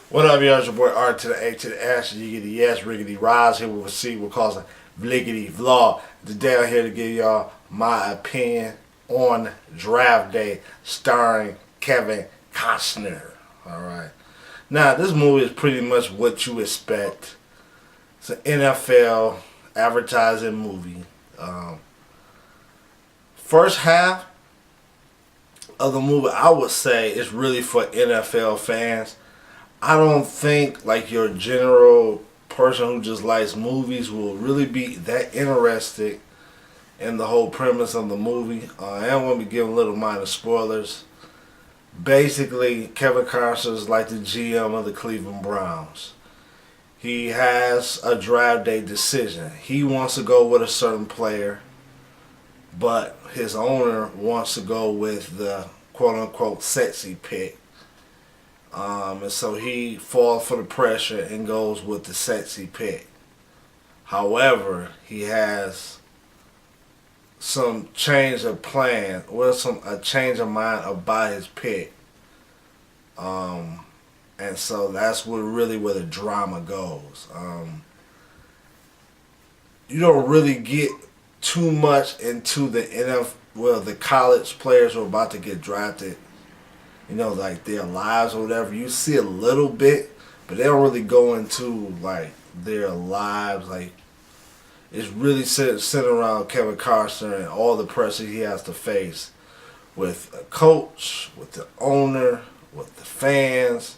What up, y'all? It's your boy R to the A to the S. You get the yes, riggedy rise here with a C. We're calling Vliggity Vlog. Today I'm here to give y'all my opinion on Draft Day, starring Kevin Costner. Alright. Now, this movie is pretty much what you expect. It's an NFL advertising movie. First half of the movie, I would say, is really for NFL fans. I don't think like your general person who just likes movies will really be that interested in the whole premise of the movie. I am going to be giving little minor spoilers. Basically, Kevin Costner is like the GM of the Cleveland Browns. He has a draft day decision. He wants to go with a certain player, but his owner wants to go with the quote-unquote sexy pick. And so he falls for the pressure and goes with the sexy pick. However, he has some change of plan, or a change of mind about his pick. And so that's where the drama goes. You don't really get too much into the the college players who are about to get drafted, like their lives or whatever. You see a little bit, but they don't really go into like their lives. Like, it's really centered around Kevin Costner and all the pressure he has to face with a coach, with the owner, with the fans.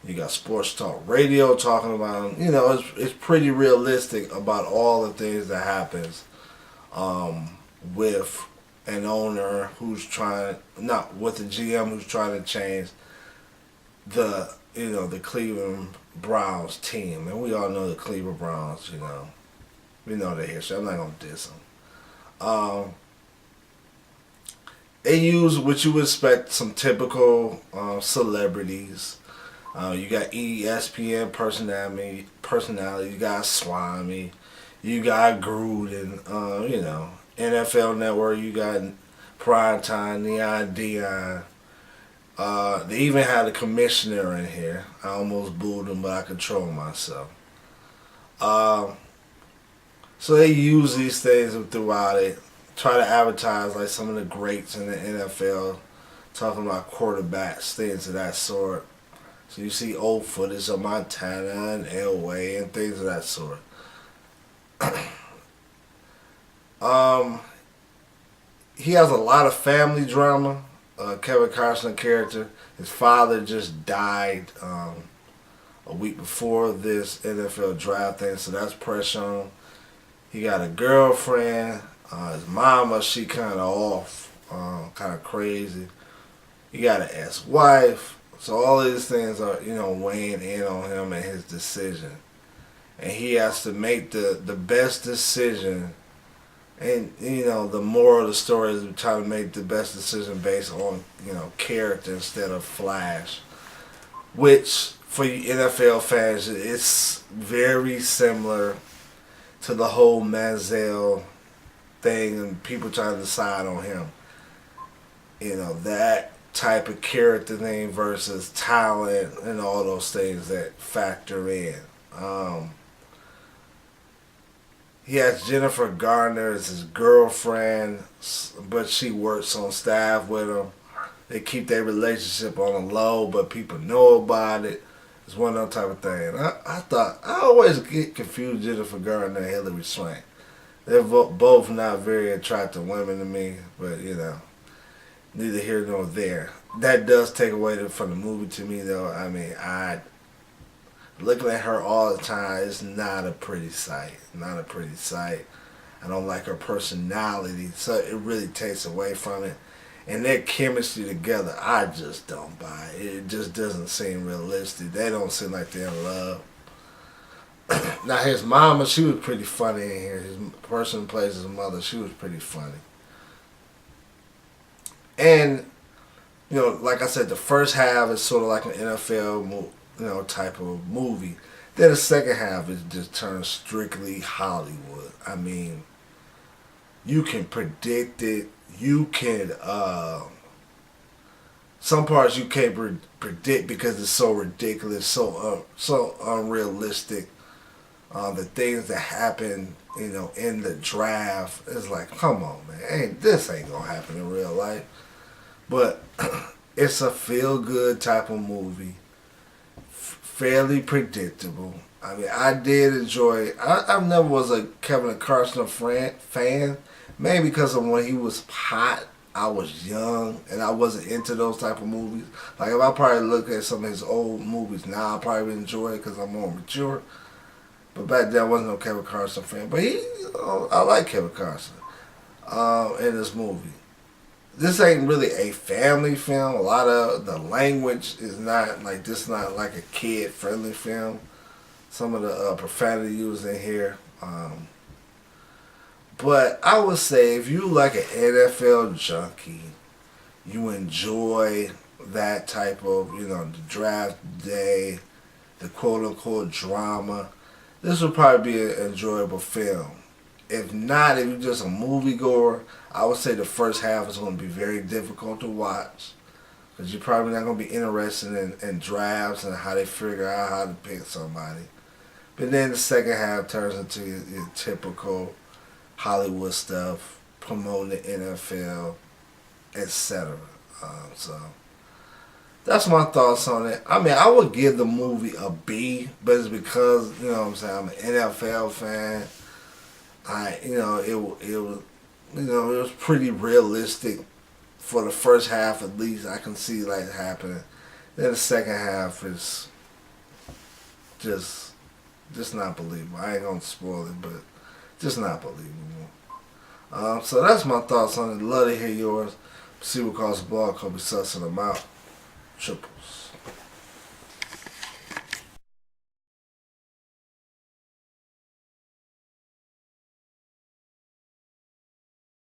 You got sports talk radio talking about him. It's pretty realistic about all the things that happens with an owner who's not with the GM who's trying to change the Cleveland Browns team. And we all know the Cleveland Browns, we know their history. I'm not going to diss them. They use what you would expect, some typical celebrities. You got ESPN personality. You got Swami. You got Gruden. NFL Network. You got Primetime, Neon Dion. They even had a commissioner in here. I almost booed him, but I control myself. So they use these things throughout it. Try to advertise like some of the greats in the NFL, talking about quarterbacks, things of that sort. So you see old footage of Montana and Elway and things of that sort. He has a lot of family drama. Kevin Costner character, his father just died a week before this NFL draft thing, so that's pressure on him. He got a girlfriend. His mama, she kind of off, kind of crazy. He got an ex-wife. So all these things are, weighing in on him and his decision. And he has to make the best decision. And, the moral of the story is to try to make the best decision based on, character instead of flash. Which, for you NFL fans, it's very similar to the whole Manziel thing and people trying to decide on him. That type of character thing versus talent and all those things that factor in. He has Jennifer Gardner as his girlfriend, but she works on staff with him. They keep their relationship on the low, but people know about it. It's one of those type of things. I always get confused Jennifer Gardner and Hillary Swank. They're both not very attractive women to me, but neither here nor there. That does take away from the movie to me, though. I mean, looking at her all the time is not a pretty sight. Not a pretty sight. I don't like her personality, so it really takes away from it. And their chemistry together, I just don't buy it. It just doesn't seem realistic. They don't seem like they're in love. Now, his mama, she was pretty funny in here. His person who plays his mother, she was pretty funny. And, like I said, the first half is sort of like an NFL, type of movie. Then the second half is just turned strictly Hollywood. I mean, you can predict it. You can some parts you can't predict because it's so ridiculous, so unrealistic. The things that happen, in the draft, is like, come on, man, this ain't gonna happen in real life. But it's a feel good type of movie, fairly predictable. I mean, I did enjoy. I never was a Kevin Costner fan, maybe because of when he was hot. I was young and I wasn't into those type of movies. Like if I probably look at some of his old movies now, I probably would enjoy it because I'm more mature. But back then I wasn't no Kevin Costner fan. But I like Kevin Costner in this movie. This ain't really a family film. A lot of the language is not like this. Not like a kid friendly film. Some of the profanity used in here. But I would say if you like an NFL junkie, you enjoy that type of, the draft day, the quote unquote drama, this would probably be an enjoyable film. If not, if you're just a moviegoer, I would say the first half is going to be very difficult to watch because you're probably not going to be interested in drafts and how they figure out how to pick somebody. But then the second half turns into your typical Hollywood stuff, promoting the NFL, etc. So that's my thoughts on it. I mean, I would give the movie a B, but it's because I'm an NFL fan. It was pretty realistic for the first half at least. I can see like happening. Then the second half is just not believable. I ain't gonna spoil it, but just not believable. So that's my thoughts on it. Love to hear yours. See what calls the ball. Kobe sussing them out. Triples.